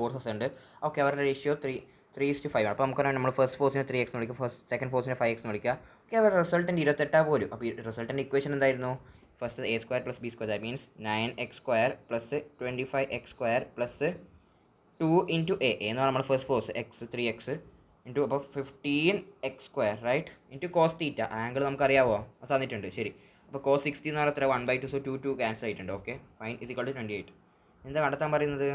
Forces ഉണ്ട്. Okay, അവരുടെ ratio 3:5 ആണ്. അപ്പോൾ നമുക്ക് നമ്മൾ ഫസ്റ്റ് ഫോഴ്സിനെ 3x എന്ന് വിളിക്കുക, സെക്കൻഡ് ഫോഴ്സിനെ 5x എന്ന് വിളിക്കുക. ഓക്കെ, അവരുടെ റിസൾട്ടൻറ്റ് 28 പോലും. അപ്പോൾ ഈ റിസൾട്ടൻറ്റ് ഇക്വേഷൻ എന്തായിരുന്നു? First a² + b² that means 9x² + 25x² + 2 × a എന്ന് പറഞ്ഞാൽ നമ്മൾ first force x 3x into അപ്പോൾ 15x² right into cos θ. Angle നമുക്കറിയാവോ? അത് തന്നിട്ടുണ്ട്. ശരി, അപ്പോൾ cos 60 എന്ന് പറഞ്ഞാൽ എത്ര? 1/2. സോ 2 ക്യാൻസൽ ആയിട്ടുണ്ട്. Okay, fine = 28. എന്താ കണ്ടെത്താൻ പറയുന്നത്?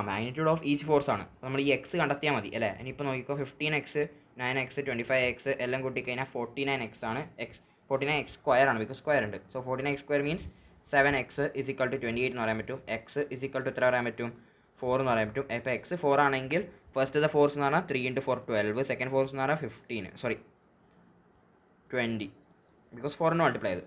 മാഗ്നിറ്റ്യൂഡ് ഓഫ് ഈച്ച് ഫോഴ്സ് ആണ്. നമ്മൾ ഈ എക്സ് കണ്ടെത്തിയാൽ മതി അല്ലേ? ഇനിയിപ്പോൾ നോക്കിക്കോ, 15x 9x 25x എല്ലാം കൂട്ടിക്കഴിഞ്ഞാൽ 49x ആണ്. 49x² ആണ്, ബിക്കോസ് സ്ക്വയർ ഉണ്ട്. സോ 49x² മീൻസ് 7x = 28 എന്ന് പറയാൻ പറ്റും. x = എത്ര പറയാൻ പറ്റും? 4 എന്ന് പറയാൻ പറ്റും. ഇപ്പോൾ x 4 ആണെങ്കിൽ ഫസ്റ്റ് ഫോഴ്സ് എന്ന് പറഞ്ഞാൽ 3 × 4 12, സെക്കൻഡ് ഫോഴ്സ് എന്ന് പറഞ്ഞാൽ 20, ബിക്കോസ് 4 മൾട്ടിപ്ലൈ ചെയ്ത്.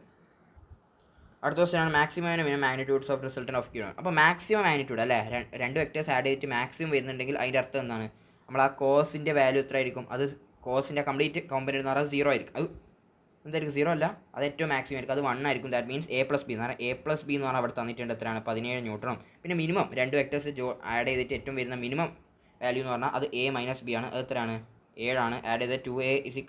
അടുത്ത question maximum and minimum magnitudes of resultant of queen. അപ്പോൾ മാക്സിമം മാഗ്നിറ്റ്യൂഡ് അല്ലേ, രണ്ട് വെക്ടേഴ്സ് ആഡ് ചെയ്തിട്ട് മാക്സിമം വരുന്നുണ്ടെങ്കിൽ അതിൻ്റെ അർത്ഥം എന്താണ്? നമ്മൾ ആ കോസിൻ്റെ വാല്യൂ എത്ര ആയിരിക്കും? അത് കോസിൻ്റെ കംപ്ലീറ്റ് കോമ്പനൻറ്റ് എന്ന് പറഞ്ഞാൽ 0 ആയിരിക്കും. അത് എന്തായിരിക്കും? 0 അല്ല, അത് ഏറ്റവും മാക്സിമം ആയിരിക്കും. അത് 1 ആയിരിക്കും. ദാറ്റ് മീൻസ് a + b എന്ന് പറഞ്ഞാൽ a + b എന്ന് പറഞ്ഞാൽ അവിടെ തന്നിട്ടുണ്ട് എത്രയാണ്? 17 ന്യൂട്ടണും. പിന്നെ മിനിമം രണ്ട് വെക്ടേഴ്സ് ആഡ് ചെയ്തിട്ട് ഏറ്റവും വരുന്ന മിനിമം വാല്യൂ എന്ന് പറഞ്ഞാൽ അത് a - b ആണ്. അത് എത്രയാണ്? 7 ആണ്. ആഡ് ചെയ്ത് 2a =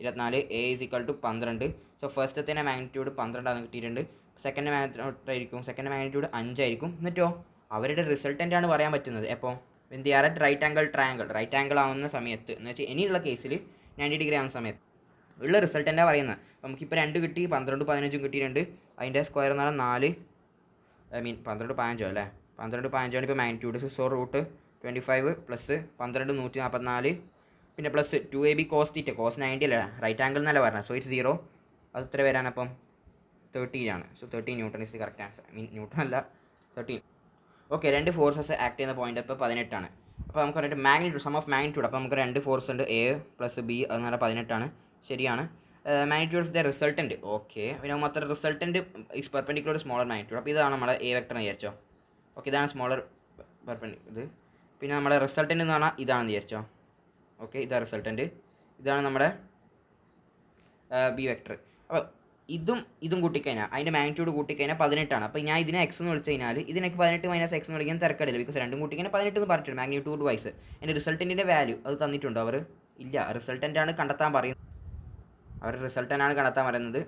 24, a = 12. സോ ഫസ്റ്റത്തെ മാഗ്നിറ്റ്യൂഡ് 12 ആണ് കിട്ടിയിട്ടുണ്ട്. സെക്കൻഡ് മാഗ്നിറ്റ്യൂഡ് ആയിരിക്കും, സെക്കൻഡ് മാഗ്നിറ്റ്യൂഡ് 5 ആയിരിക്കും. എന്നിട്ടോ അവരുടെ റിസൾട്ടൻ്റ് ആണ് പറയാൻ പറ്റുന്നത്. എപ്പോൾ എന്ത് ചെയ്യാറ്? റൈറ്റ് ആംഗിൾ ആവുന്ന സമയത്ത് എന്ന് വെച്ചാൽ ഇനിയുള്ള കേസിൽ 90 ഡിഗ്രി ആവുന്ന സമയത്ത് ഉള്ള റിസൾട്ടൻ്റാണ് പറയുന്നത്. നമുക്കിപ്പോൾ 2 കിട്ടി, 12 15 കിട്ടിയിട്ടുണ്ട്. അതിൻ്റെ സ്ക്വയർ എന്ന് പറഞ്ഞാൽ 4 12 15 അല്ലേ, 12 15 ഇപ്പോൾ മാഗ്നിറ്റ്യൂഡ്. സോ √25 + 12 144, പിന്നെ പ്ലസ് 2ab cos θ, cos 90 അല്ലേ, റൈറ്റ് ആംഗിൾ എന്നല്ല പറഞ്ഞത്. So it's 0. അത് എത്ര വരാണ്? അപ്പം 13 ആണ്. So 13 newton is the correct answer. Newton അല്ല, 13. ഓക്കെ, രണ്ട് ഫോഴ്സസ് ആക്ട് ചെയ്യുന്ന പോയിന്റ് ഇപ്പോൾ 18 ആണ്. അപ്പോൾ നമുക്ക് പറഞ്ഞിട്ട് മാഗ്നിറ്റ്യൂഡ്, സം ഓഫ് മാഗ്നിറ്റ്യൂഡ്. അപ്പോൾ നമുക്ക് രണ്ട് ഫോഴ്സ് ഉണ്ട്, a + b, അതെന്ന് പറഞ്ഞാൽ 18 ആണ്. ശരിയാണ്. Magnitude of the resultant. Okay, പിന്നെ മാത്രം resultant is perpendicular smaller magnitude. അപ്പോൾ ഇതാണ് നമ്മുടെ a വെക്ടർ എന്ന് വിചാരിച്ചോ. ഓക്കെ, ഇതാണ് സ്മോളർ പെർപെൻഡിക്കുലർ. ഇത് പിന്നെ നമ്മുടെ റിസൾട്ടൻറ്റ് എന്ന് പറഞ്ഞാൽ ഇതാണെന്ന് വിചാരിച്ചോ. ഓക്കെ, ഇതാണ് റിസൾട്ടൻറ്റ്, ഇതാണ് നമ്മുടെ ബി വെക്ടർ. അപ്പോൾ ഇതും കൂട്ടിക്കഴിഞ്ഞാൽ അതിൻ്റെ മാഗ്നിറ്റ്യൂഡ് കൂട്ടിക്കഴിഞ്ഞാൽ 18 ആണ്. അപ്പോൾ ഞാൻ ഇതിനെ എക്സ് എന്ന് വിളിച്ച് കഴിഞ്ഞാൽ ഇതിനൊക്കെ 18 - x എന്ന് വിളിക്കാൻ തിരക്കടില്ല, ബിക്കോസ് രണ്ടും കൂട്ടിക്കഴിഞ്ഞാൽ 18 എന്ന് പറഞ്ഞിട്ടുണ്ട് മാഗ്നിറ്റ്യൂഡ് വൈസ്. എൻ്റെ റിസൾട്ടൻറ്റിൻ്റെ വാല്യൂ അത് തന്നിട്ടുണ്ടോ അവർ? ഇല്ല, റിസൾട്ടൻ്റാണ് കണ്ടെത്താൻ പറയുന്നത്. അവർ റിസൾട്ടൻ്റാണ് കണ്ടെത്താൻ പറയുന്നത്.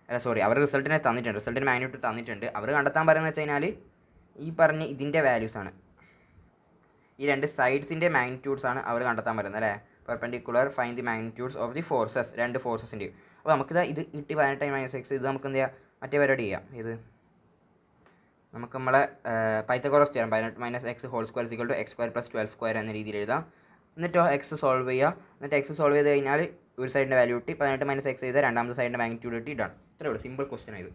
അല്ല സോറി, അവർ റിസൾട്ടിനെ തന്നിട്ടുണ്ട്, റിസൾട്ടിൻ്റെ മാഗ്നിറ്റ്യൂഡ് തന്നിട്ടുണ്ട്. അവർ കണ്ടെത്താൻ പറയുന്നത് വെച്ച് കഴിഞ്ഞാൽ ഈ പറഞ്ഞ ഇതിൻ്റെ വാല്യൂസാണ്, ഈ രണ്ട് സൈഡ്സിൻ്റെ മാഗ്നിറ്റ്യൂഡ്സ് ആണ് അവർ കണ്ടെത്താൻ പറയുന്നത് അല്ലേ. Perpendicular find the magnitudes of the forces, രണ്ട് ഫോഴ്സസിൻ്റെയും. അപ്പോൾ നമുക്കിത് കിട്ടി 18 - x. ഇത് നമുക്ക് എന്ത് ചെയ്യാം? മറ്റേ പരിപാടി ചെയ്യാം. ഇത് നമുക്ക് നമ്മളെ പൈത്തഗോറസ് തിയറം 18 - x² = x² + 12² എന്ന രീതിയിൽ എഴുതാം. എന്നിട്ടോ എക്സ് സോൾവ് ചെയ്യുക. എന്നിട്ട് എക്സ് സോൾവ് ചെയ്ത് കഴിഞ്ഞാൽ ഒരു സൈഡിൻ്റെ വാല്യൂ കിട്ടി, 18 - x ചെയ്താൽ രണ്ടാമത്തെ സൈഡിൻ്റെ മാഗ്നിറ്റ്യൂഡ് കിട്ടി. ഇതാണ് ഇത്രയേ ഉള്ളൂ, സിമ്പിൾ ക്വസ്റ്റ്യൻ ഇത്.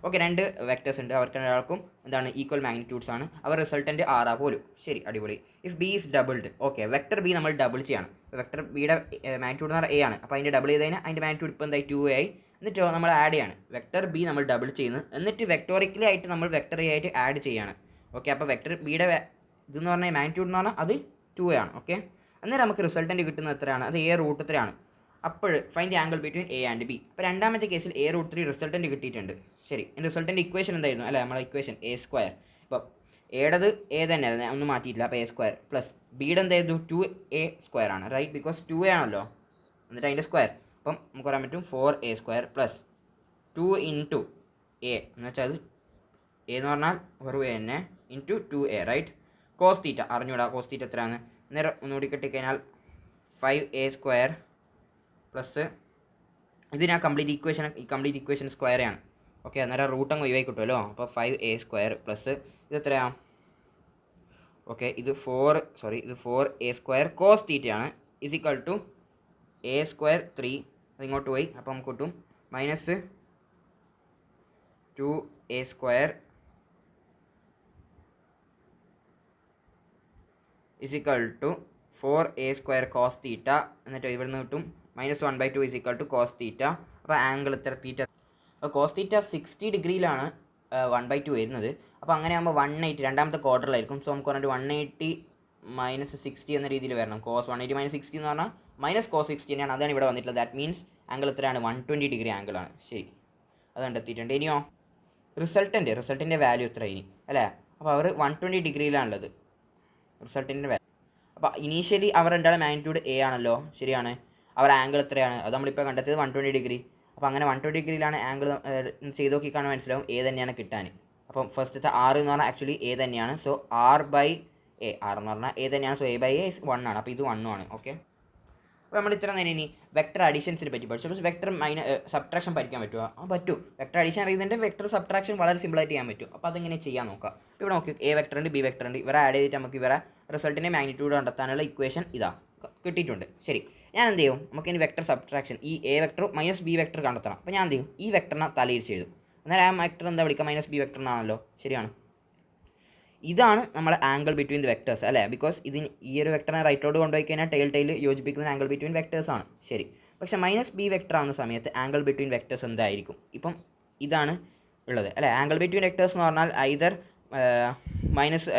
ഓക്കെ, രണ്ട് വെക്ടേഴ്സ് ഉണ്ട്, അവർക്ക് രണ്ടാൾക്കും എന്താണ് ഈക്വൽ മാഗ്നിറ്റ്യൂഡ്സ് ആണ്. അവർ റിസൾട്ടൻറ്റ് 6 പോലും. ശരി, അടിപൊളി. If B is doubled. Okay, vector B നമ്മൾ ഡബിൾ ചെയ്യാണ്. വെക്ടർ ബിയുടെ മാഗ്നിറ്റ്യൂഡ് എന്ന് പറഞ്ഞാൽ a ആണ്. അപ്പോൾ അതിൻ്റെ ഡബിൾ ചെയ്ത് കഴിഞ്ഞാൽ അതിൻ്റെ മാഗ്നിറ്റ്യൂഡ് ഇപ്പോൾ എന്തായി? 2a ആയി. എന്നിട്ടോ നമ്മൾ ആഡ് ചെയ്യാണ്. വെക്ടർ ബി നമ്മൾ ഡബിൾ ചെയ്യുന്നു, എന്നിട്ട് വെക്ടോറിക്കലി ആയിട്ട് നമ്മൾ വെക്ടർ എ ആയിട്ട് ആഡ് ചെയ്യാണ്. ഓക്കെ, അപ്പോൾ വെക്ടർ ബിയുടെ ഇതെന്ന് പറഞ്ഞാൽ മാഗ്നിറ്റ്യൂഡ് എന്ന് പറഞ്ഞാൽ അത് 2a ആണ്. ഓക്കെ, അന്നേരം നമുക്ക് റിസൾട്ടൻറ്റ് കിട്ടുന്നത് എത്രയാണ്? അത് a√3 ആണ്. അപ്പോൾ find the angle between a and b. അപ്പോൾ രണ്ടാമത്തെ കേസിൽ a√3 റിസൾട്ടൻറ്റ് കിട്ടിയിട്ടുണ്ട്. ശരി, റിസൾട്ടൻറ്റ് ഇക്വേഷൻ എന്തായിരുന്നു? അല്ല, നമ്മളെ ഇക്വേഷൻ a². ഇപ്പോൾ എയുടേത് a തന്നെയായിരുന്നു, ഒന്നും മാറ്റിയിട്ടില്ല. അപ്പോൾ a² പ്ലസ് ബിയുടെ എന്തായിരുന്നു? 2a² ആണ്, റൈറ്റ്, ബിക്കോസ് 2a ആണല്ലോ. എന്നിട്ട് അതിൻ്റെ സ്ക്വയർ. അപ്പം നമുക്ക് പറയാൻ പറ്റും 4a² പ്ലസ് 2 × a എന്ന് വെച്ചാൽ അത് a എന്ന് പറഞ്ഞാൽ വെറും a തന്നെ ഇൻറ്റു 2a, റൈറ്റ്. cos θ അറിഞ്ഞൂടാ, cos θ എത്രയാണ്? നേരെ ഒന്നുകൂടി കിട്ടിക്കഴിഞ്ഞാൽ 5a² പ്ലസ് ഇത് ഞാൻ കംപ്ലീറ്റ് ഇക്വേഷൻ സ്ക്വയർ ആണ്. ഓക്കെ, അന്നേരം റൂട്ട് അങ്ങ് ഒഴിവായി കിട്ടുമല്ലോ. അപ്പോൾ 5a² പ്ലസ് ഇത് എത്രയാണ്? ഓക്കെ, ഇത് 4a² cos θ ആണ് = a² 3. അതിങ്ങോട്ട് പോയി, അപ്പോൾ നമുക്ക് കിട്ടും -2a² = 4a² cos θ. എന്നിട്ട് ഇവിടെ നിന്ന് കിട്ടും -1/2 cos θ. അപ്പോൾ ആംഗിൾ ഇത്ര തീറ്റ. അപ്പോൾ cos θ 60 ഡിഗ്രിയിലാണ് 1/2 വരുന്നത്. അപ്പോൾ അങ്ങനെ ആകുമ്പോൾ 180 രണ്ടാമത്തെ ക്വാർട്ടറിലായിരിക്കും. സോ നമുക്ക് പറഞ്ഞിട്ട് 180 - 60 എന്ന രീതിയിൽ വരണം. cos 180 - 60 എന്ന് പറഞ്ഞാൽ -cos 60 തന്നെയാണ്. അതാണ് ഇവിടെ വന്നിട്ടുള്ളത്. ദാറ്റ് മീൻസ് ആംഗിൾ എത്രയാണ്? 120 ഡിഗ്രി ആംഗിളാണ്. ശരി, അത് കണ്ടെത്തിയിട്ടുണ്ട്. ഇനിയോ റിസൾട്ടിൻ്റെ വാല്യൂ എത്ര ഇനി അല്ലേ? അപ്പോൾ അവർ 120 ഡിഗ്രിയിലാണുള്ളത് റിസൾട്ടിൻ്റെ വാല്യൂ. അപ്പോൾ ഇനീഷ്യലി അവർ രണ്ടാളും മാഗ്നിറ്റ്യൂഡ് എ ആണല്ലോ, ശരിയാണ്. അവർ ആംഗിൾ എത്രയാണ് അത് നമ്മളിപ്പോൾ കണ്ടെത്തിയത് 120 ഡിഗ്രി. അപ്പോൾ അങ്ങനെ 120 ഡിഗ്രിയിലാണ് ആംഗിൾ ചെയ്ത് നോക്കിക്കാണാൻ മനസ്സിലാവും എ തന്നെയാണ് കിട്ടാൻ. അപ്പം ഫസ്റ്റത്തെ ആർ എന്ന് പറഞ്ഞാൽ ആക്ച്വലി എ തന്നെയാണ്. So R by A, R എന്ന് പറഞ്ഞാൽ എ തന്നെയാണ്. സോ എ ബൈ എ 1 ആണ്. അപ്പോൾ ഇത് 1 ആണ്. ഓക്കെ, അപ്പോൾ നമ്മൾ ഇത്ര നേരം ഇനി വെക്ടർ അഡീഷൻസിനെ പറ്റി പഠിച്ചു. പക്ഷേ വെക്ടർ സബ്ട്രാക്ഷൻ പഠിക്കാൻ പറ്റുമോ? പറ്റും. വെക്ടർ അഡീഷൻ അറിയുന്നുണ്ട്, വെക്ടർ സബ്ട്രാക്ഷൻ വളരെ സിമ്പിളായിട്ട് ചെയ്യാൻ പറ്റും. അപ്പോൾ അതെങ്ങനെ ചെയ്യാൻ നോക്കാം. ഇവിടെ നോക്കി എ വെക്ടർ ഉണ്ട്, ബി വെക്ടർ ഉണ്ട്. ഇവരെ ആഡ് ചെയ്തിട്ട് നമുക്ക് ഇവരെ റിസൾട്ടിൻ്റെ മാഗ്നിറ്റ്യൂഡ് കണ്ടെത്താനുള്ള ഇക്വേഷൻ ഇതാ കിട്ടിയിട്ടുണ്ട്. ശരി, ഞാൻ എന്ത് ചെയ്യും? നമുക്ക് ഇനി വെക്ടർ സബ്ട്രാക്ഷൻ ഈ A vector minus B vector കണ്ടെത്തണം. അപ്പോൾ ഞാൻ എന്ത് ചെയ്യും? ഈ വെക്ടറിനെ തലയിരിച്ച് എഴുതും. എന്നാൽ ആ വെക്ടർ എന്താ വിളിക്കുക? മൈനസ് ബി വെക്ടർ എന്നാണല്ലോ, ശരിയാണ്. ഇതാണ് നമ്മളെ ആംഗിൾ ബിറ്റ്വീൻ ദി വെക്ടേഴ്സ് അല്ലേ? ബിക്കോസ് ഇതിന് ഈ ഒരു വെക്ടറിനെ റൈറ്റോട് കൊണ്ടുപോയി കഴിഞ്ഞാൽ ടൈൽ യോജിപ്പിക്കുന്ന ആംഗിൾ ബിറ്റ്വീൻ വെക്ടേഴ്സ് ആണ്. ശരി, പക്ഷേ മൈനസ് ബി വെക്ടർ ആവുന്ന സമയത്ത് ആംഗിൾ ബിറ്റ്വീൻ വെക്ടേഴ്സ് എന്തായിരിക്കും? ഇപ്പം ഇതാണ് ഉള്ളത് അല്ലേ? ആംഗിൾ ബിറ്റ്വീൻ വെക്ടേഴ്സ് എന്ന് പറഞ്ഞാൽ ഐദർ മൈനസ്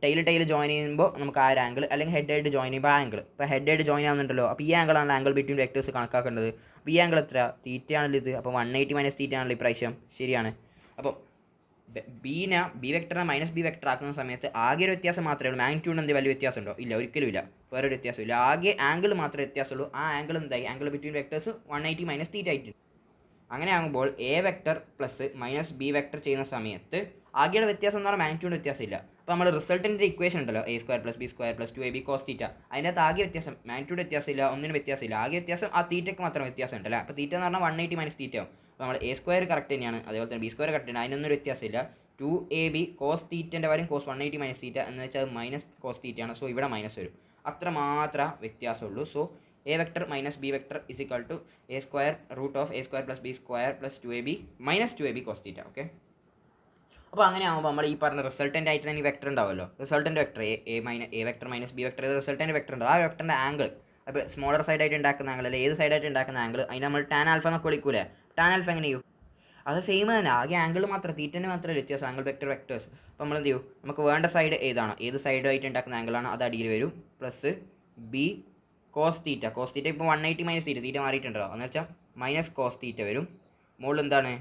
ടൈൽ ജോയിൻ ചെയ്യുമ്പോൾ നമുക്ക് ആ ഒരു ആംഗിൾ, അല്ലെങ്കിൽ ഹെഡ് ജോയിൻ ചെയ്യുമ്പോൾ ആ ആംഗിൾ. ഇപ്പോൾ ഹെഡ് ജോയിൻ ആവുന്നുണ്ടല്ലോ, അപ്പോൾ ഈ ആംഗിളാണ് ആംഗിൾ ബിറ്റ്വീൻ വെക്ടേഴ്സ് കണക്കാക്കേണ്ടത്. അപ്പോൾ ഈ ആംഗിൾ എത്ര? തീറ്റ ആണല്ലോ ഇത്. അപ്പോൾ 180 മൈനസ് തീറ്റ ആണല്ലോ ഇപ്രാവശ്യം, ശരിയാണ്. അപ്പോൾ ബി വെക്ടറിനെ മൈനസ് ബി വെക്ടർ ആക്കുന്ന സമയത്ത് ആകെ ഒരു വ്യത്യാസം മാത്രമേ ഉള്ളൂ. മാഗ്നിറ്റ്യൂഡിന് എന്ത് വലിയ വ്യത്യാസം ഉണ്ടോ? ഇല്ല, ഒരിക്കലും ഇല്ല. വേറൊരു വ്യത്യാസമില്ല. ആകെ ആംഗിൾ മാത്രമേ വ്യത്യാസമുള്ളൂ. ആ ആംഗിൾ എന്തായി? ആംഗിൾ ബിറ്റ്വീൻ വെക്ടേഴ്സ് 180 മൈനസ് തീറ്റ ആയിട്ട്. അങ്ങനെ ആകുമ്പോൾ A vector plus minus B vector ചെയ്യുന്ന സമയത്ത് ആകെയുടെ വ്യത്യാസം എന്ന് പറഞ്ഞാൽ മാഗ്നിറ്റ്യൂഡ് വ്യത്യാസമില്ല. അപ്പോൾ നമ്മൾ റിസൾട്ടിൻ്റെ ഇക്വേഷൻ ഉണ്ടല്ലോ, A square plus B square plus 2ab cos theta, അതിൻ്റെ അകത്ത് ആകെ വ്യത്യാസം മാഗ്നിറ്റ്യൂഡ് വ്യത്യാസമില്ല, ഒന്നിനും വ്യത്യാസമില്ല. ആകെ വ്യത്യാസം ആ തീറ്റയ്ക്ക് മാത്രം വ്യത്യാസം ഉണ്ടല്ലോ. അപ്പോൾ തീറ്റ എന്ന് പറഞ്ഞാൽ 180 മൈനസ് തീറ്റ ആവും. അപ്പോൾ നമ്മൾ എ സ്ക്വയർ കറക്റ്റ് തന്നെയാണ്, അതേപോലെ തന്നെ ബി സ്ക്വയർ കറക്റ്റ് തന്നെയാണ്, അതിനൊന്നും വ്യത്യാസമില്ല. 2ab കോസ് തീറ്റൻ്റെ കാര്യം കോസ് 180 മൈനസ് തീറ്റ എന്ന് വെച്ചാൽ അത് മൈനസ് കോസ് തീറ്റയാണ്. സോ ഇവിടെ മൈനസ് വരും. അത്ര മാത്രമേ വ്യത്യാസമുള്ളൂ. So A vector minus B vector is equal to a square root of A square plus B square plus 2ab minus 2ab cos theta. Okay, അപ്പോൾ അങ്ങനെ ആകുമ്പോൾ നമ്മൾ ഈ പറഞ്ഞ റിസൾട്ടൻ്റ് ആയിട്ട് തന്നെ ഈ വെക്ടർ ഉണ്ടാവുമല്ലോ, resultant vector A vector minus B vector, resultant vector ഉണ്ടാവും. ആ വെക്ടറിൻ്റെ ആംഗിൾ, അപ്പോൾ സ്മോളർ സൈഡായിട്ട് ഉണ്ടാക്കുന്ന ആംഗിൾ അല്ലെ ഏത് സൈഡായിട്ട് ഉണ്ടാക്കുന്ന ആംഗിൾ, അതിന് നമ്മൾ ടാൻ ആൽഫ എന്നൊക്കെ വിളിക്കൂലേ? ടാൻ ആൽഫ എങ്ങനെ ചെയ്യും? അത് സെയിം തന്നെ, ആകെ ആംഗിൾ മാത്രം, തീറ്റന് മാത്രമേ വ്യത്യാസം. Angle vector vectors. അപ്പോൾ നമ്മൾ എന്ത് ചെയ്യും? നമുക്ക് വേണ്ട സൈഡ് ഏതാണ്, ഏത് സൈഡായിട്ട് ഉണ്ടാക്കുന്ന ആംഗിളാണ് അത് അടിയിൽ വരും. Plus B cos theta. Cos theta ഇപ്പോൾ 180 മൈനസ് തീറ്റ, തീറ്റ മാറിയിട്ടുണ്ടോ എന്ന് വെച്ചാൽ മൈനസ് കോസ് തീറ്റ വരും. മുകളിൽ എന്താണ്?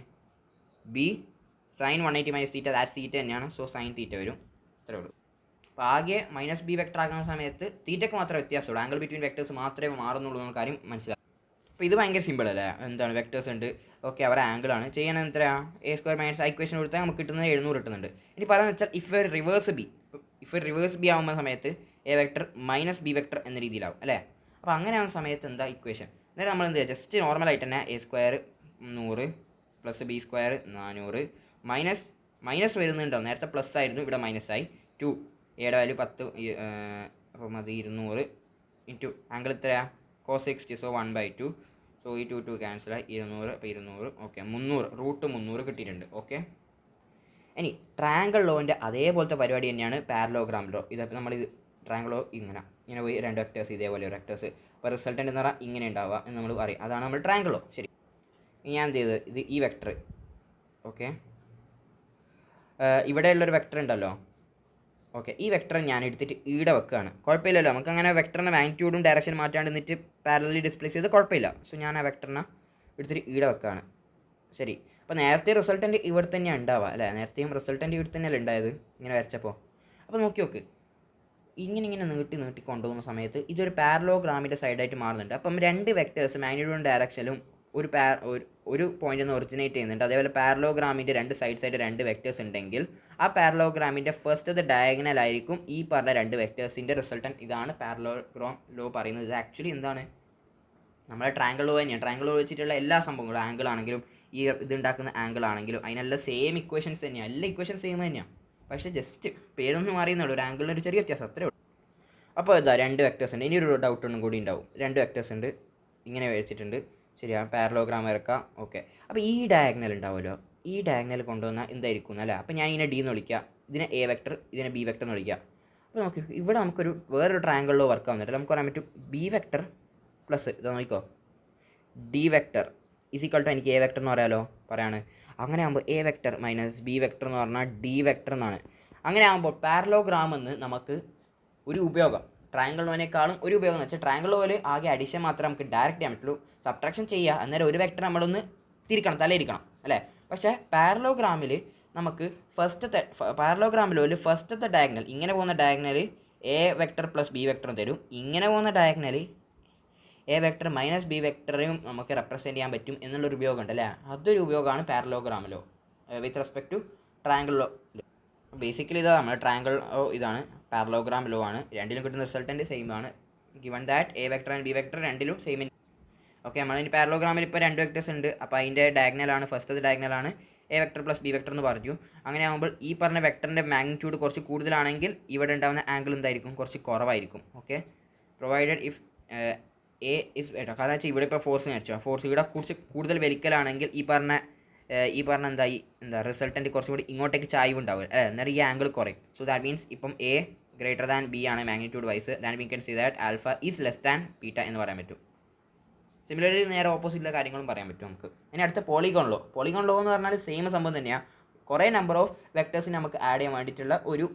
B sine 180 minus theta, that theta തന്നെയാണ്. സോ സൈൻ തീറ്റ വരും. അത്രേ ഉള്ളൂ. അപ്പോൾ ആകെ മൈനസ് ബി വെക്ടർ ആക്കുന്ന സമയത്ത് തീറ്റയ്ക്ക് മാത്രമേ വ്യത്യാസമുള്ളൂ, ആംഗിൾ ബിറ്റ്വീൻ വെക്ടേഴ്സ് മാത്രമേ മാറുന്നുള്ളൂ എന്ന കാര്യം മനസ്സിലാക്കും. അപ്പോൾ ഇത് ഭയങ്കര സിമ്പിൾ അല്ലേ? എന്താണ്? വെക്ടേഴ്സ് ഉണ്ട്, ഓക്കെ, അവരുടെ ആംഗിളാണ് ചെയ്യണത്. എത്രയാണ്? എ സ്ക്വയർ മൈനസ് ഇക്വേഷൻ കൊടുത്താൽ നമുക്ക് കിട്ടുന്നത് 700 കിട്ടുന്നുണ്ട്. ഇനി പറയുന്നത് വെച്ചാൽ ഇഫ് റിവേഴ്സ് ബി ആകുന്ന സമയത്ത് A vector minus B vector എന്ന രീതിയിലാവും അല്ലേ? അപ്പോൾ അങ്ങനെ ആവുന്ന സമയത്ത് എന്താ ഇക്വേഷൻ? അന്നേരം നമ്മൾ എന്ത് ചെയ്യുക? ജസ്റ്റ് നോർമലായിട്ട് തന്നെ A square 100 plus B square 400 minus വരുന്നുണ്ടാവും. നേരത്തെ പ്ലസ് ആയിരുന്നു, ഇവിടെ മൈനസ് ആയി. 2 എയുടെ വാല്യൂ 10, അപ്പം അത് 200 ഇൻറ്റു ആംഗിൾ എത്രയാണ്? കോസ് 60. സോ 1/2. സോ ഈ 2 ക്യാൻസലായി, 200. അപ്പോൾ 200. ഓക്കെ, 300 റൂട്ട് 300 കിട്ടിയിട്ടുണ്ട്. ഓക്കെ, ഇനി ട്രയാങ്കിൾ ലോൻ്റെ അതേപോലത്തെ പരിപാടി തന്നെയാണ് പാരലോഗ്രാം ലോ. ഇതൊക്കെ നമ്മളിത് ട്രയാങ്കിൾ ലോ ഇങ്ങനെ പോയി രണ്ട് വെക്ടേഴ്സ് ഇതേപോലെ വെക്ടേഴ്സ്, അപ്പോൾ റിസൾട്ടൻ്റ് എന്ന് പറഞ്ഞാൽ ഇങ്ങനെ ഉണ്ടാവുക എന്ന് നമ്മൾ പറയും. അതാണ് നമ്മൾ ട്രയാങ്കിൾ ലോ. ശരി, ഞാൻ എന്ത് ചെയ്ത് ഇത് ഈ വെക്ടർ, ഓക്കെ, ഇവിടെയുള്ളൊരു വെക്ടർ ഉണ്ടല്ലോ, ഓക്കെ, ഈ വെക്ടർ ഞാൻ എടുത്തിട്ട് ഈടെ വെക്കുകയാണ്. കുഴപ്പമില്ലല്ലോ, നമുക്ക് അങ്ങനെ വെക്ടറിൻ്റെ മാഗ്നിറ്റ്യൂഡും ഡയറക്ഷൻ മാറ്റാണ്ട് നിന്നിട്ട് പാരലലി ഡിസ്പ്ലേസ് ചെയ്ത് കുഴപ്പമില്ല. സോ ഞാൻ ആ വെക്ടറിനെ എടുത്തിട്ട് ഈടെ വെക്കുകയാണ്. ശരി, അപ്പോൾ നേരത്തെ റിസൾട്ടൻ്റ് ഇവിടെ തന്നെയാണ് ഉണ്ടാവുക അല്ലേ? നേരത്തെയും റിസൾട്ടൻ്റ് ഇവിടെ തന്നെയല്ലേ ഉണ്ടായത് ഇങ്ങനെ വരച്ചപ്പോൾ. അപ്പോൾ നോക്ക്, ഇങ്ങനെ നീട്ടി കൊണ്ടുപോകുന്ന സമയത്ത് ഇതൊരു പാരലോഗ്രാമിൻ്റെ സൈഡായിട്ട് മാറുന്നുണ്ട്. അപ്പം രണ്ട് വെക്ടേഴ്സ് മാഗ്നിറ്റ്യൂഡും ഡയറക്ഷനും ഒരു പോയിന്റ് നിന്ന് ഒറിജിനേറ്റ് ചെയ്യുന്നുണ്ട്. അതേപോലെ പാരലോഗ്രാമിൻ്റെ രണ്ട് സൈഡ്സായിട്ട് രണ്ട് വെക്ടേഴ്സ് ഉണ്ടെങ്കിൽ ആ പാരലോഗ്രാമിൻ്റെ ഫസ്റ്റ് ഡയഗണൽ ആയിരിക്കും ഈ പറഞ്ഞ രണ്ട് വെക്ടേഴ്സിൻ്റെ റിസൾട്ടൻ്റ്. ഇതാണ് പാരലോഗ്രാം ലോ പറയുന്നത്. ഇത് ആക്ച്വലി എന്താണ്? നമ്മളെ ട്രയാങ്കിൾ ലോ തന്നെയാണ്. ട്രയാങ്കിൾ ലോ വെച്ചിട്ടുള്ള എല്ലാ സംഭവങ്ങളും, ആംഗിൾ ആണെങ്കിലും ഈ ഇതുണ്ടാക്കുന്ന ആംഗിൾ ആണെങ്കിലും അതിനെല്ലാം സെയിം ഇക്വേഷൻസ് തന്നെയാണ്. എല്ലാ ഇക്വേഷൻസ് സെയിം തന്നെയാണ്, പക്ഷേ ജസ്റ്റ് പേരൊന്നും മാറിയെന്നുള്ളൂ, ഒരു ആംഗിളിന് ഒരു ചെറിയ വ്യത്യാസം, അത്രേ ഉള്ളൂ. അപ്പോൾ ഇതാ രണ്ട് വെക്ടേഴ്സ് ഉണ്ട്. ഇനി ഒരു ഡൗട്ട് ഒന്നും കൂടി ഉണ്ടാവും. രണ്ട് വെക്ടേഴ്സ് ഉണ്ട്, ഇങ്ങനെ വെച്ചിട്ടുണ്ട്, ശരിയാണ്, പാരലോഗ്രാം വരക്കാം. ഓക്കെ, അപ്പോൾ ഈ ഡയഗണൽ ഉണ്ടാവുമല്ലോ, ഈ ഡയഗണൽ കൊണ്ടുവന്നാൽ എന്തായിരിക്കും അല്ലേ? അപ്പോൾ ഞാൻ ഇതിനെ ഡി എന്ന് വിളിക്കുക, ഇതിനെ എ വെക്ടർ, ഇതിനെ ബി വെക്ടർ എന്ന് വിളിക്കുക. അപ്പോൾ നോക്കി, ഇവിടെ നമുക്കൊരു വേറൊരു ട്രയാങ്കിളിലോ വർക്ക് ആവുന്നില്ല. നമുക്ക് പറയാൻ പറ്റും ബി വെക്ടർ പ്ലസ് ഇത് നോക്കിക്കോ, ഡി വെക്ടർ ഈക്വൽ ടു എനിക്ക് എ വെക്ടർ എന്ന് പറയാമല്ലോ, പറയാണ്. അങ്ങനെ ആകുമ്പോൾ A vector minus B vector എന്ന് പറഞ്ഞാൽ ഡി വെക്ടർ എന്നാണ്. അങ്ങനെ ആകുമ്പോൾ പാരലോഗ്രാം എന്ന് നമുക്ക് ഒരു ഉപയോഗം, ട്രയാങ്കിൾ ലോനേക്കാളും ഒരു ഉപയോഗം എന്ന് വെച്ചാൽ ട്രയാങ്കിൾ ലോയിൽ ആകെ അഡീഷൻ മാത്രമേ നമുക്ക് ഡയറക്റ്റ് ചെയ്യാൻ പറ്റുള്ളൂ. സബ്ട്രാക്ഷൻ ചെയ്യുക, അന്നേരം ഒരു വെക്ടർ നമ്മളൊന്ന് തിരിക്കണം, തലയിരിക്കണം അല്ലേ? പക്ഷേ പാരലോഗ്രാമിൽ നമുക്ക് ഫസ്റ്റത്തെ ഡയഗണൽ ഇങ്ങനെ പോകുന്ന diagonal A vector plus B വെക്ടറും തരും. ഇങ്ങനെ പോകുന്ന diagonal A vector minus B വെക്ടറെയും നമുക്ക് റെപ്രസെൻറ്റ് ചെയ്യാൻ പറ്റും എന്നുള്ളൊരു ഉപയോഗം ഉണ്ട് അല്ലേ. അതൊരു ഉപയോഗമാണ് പാരലോഗ്രാമിലോ വിത്ത് റെസ്പെക്ട് ടു ട്രയാങ്കിളിലോ. ബേസിക്കലി ഇതാണ് നമ്മുടെ ട്രയാങ്കിൾ ഇതാണ് പാരലോഗ്രാം ലോ ആണ്. രണ്ടിലും കിട്ടുന്ന റിസൾട്ടൻറ്റ് സെയിം ആണ്. Given that A vector and B vector രണ്ടിലും സെയിം. ഓക്കെ, നമ്മളിനി പാരലോഗ്രാമിൽ ഇപ്പോൾ 2 വെക്ടേഴ്സ് ഉണ്ട്. അപ്പോൾ അതിൻ്റെ ഡയഗണലാണ് ഫസ്റ്റത്തെ ഡയഗണലാണ് A vector plus B vector എന്ന് പറഞ്ഞു. അങ്ങനെ ആകുമ്പോൾ ഈ പറഞ്ഞ വെക്ടറിൻ്റെ മാഗ്നിറ്റ്യൂഡ് കുറച്ച് കൂടുതലാണെങ്കിൽ ഇവിടെ ഉണ്ടാകുന്ന ആംഗിൾ എന്തായിരിക്കും, കുറച്ച് കുറവായിരിക്കും. Okay, provided if A is better. കാരണം വെച്ചാൽ ഇവിടെ ഇപ്പോൾ ഫോഴ്സ് വെച്ചോ, ഫോഴ്സ് ഇവിടെ കുറച്ച് കൂടുതൽ വലിക്കലാണെങ്കിൽ ഈ പറഞ്ഞ റിസൾട്ടൻറ്റ് കുറച്ചും കൂടി ഇങ്ങോട്ടേക്ക് ചായ്വ് ഉണ്ടാവുക എന്നാൽ ഈ ആംഗിൾ കുറയും. സോ ദാറ്റ് മീൻസ് ഇപ്പം എ ഗ്രേറ്റർ ദാൻ ബി ആണ് magnitude wise, than we can see that alpha is less than beta എന്ന് പറയാൻ പറ്റും. സിമിലർലി നേരെ ഓപ്പോസിറ്റുള്ള കാര്യങ്ങളും പറയാൻ പറ്റും നമുക്ക്. ഇനി അടുത്ത പോളിഗോൺ ലോ. പോളിഗോൺ ലോ എന്ന് പറഞ്ഞാൽ സെയിം സംഭവം തന്നെയാണ്. കുറേ നമ്പർ ഓഫ് വെക്ടേഴ്സിന് നമുക്ക് ആഡ് ചെയ്യാൻ വേണ്ടിയിട്ടുള്ള ഒരു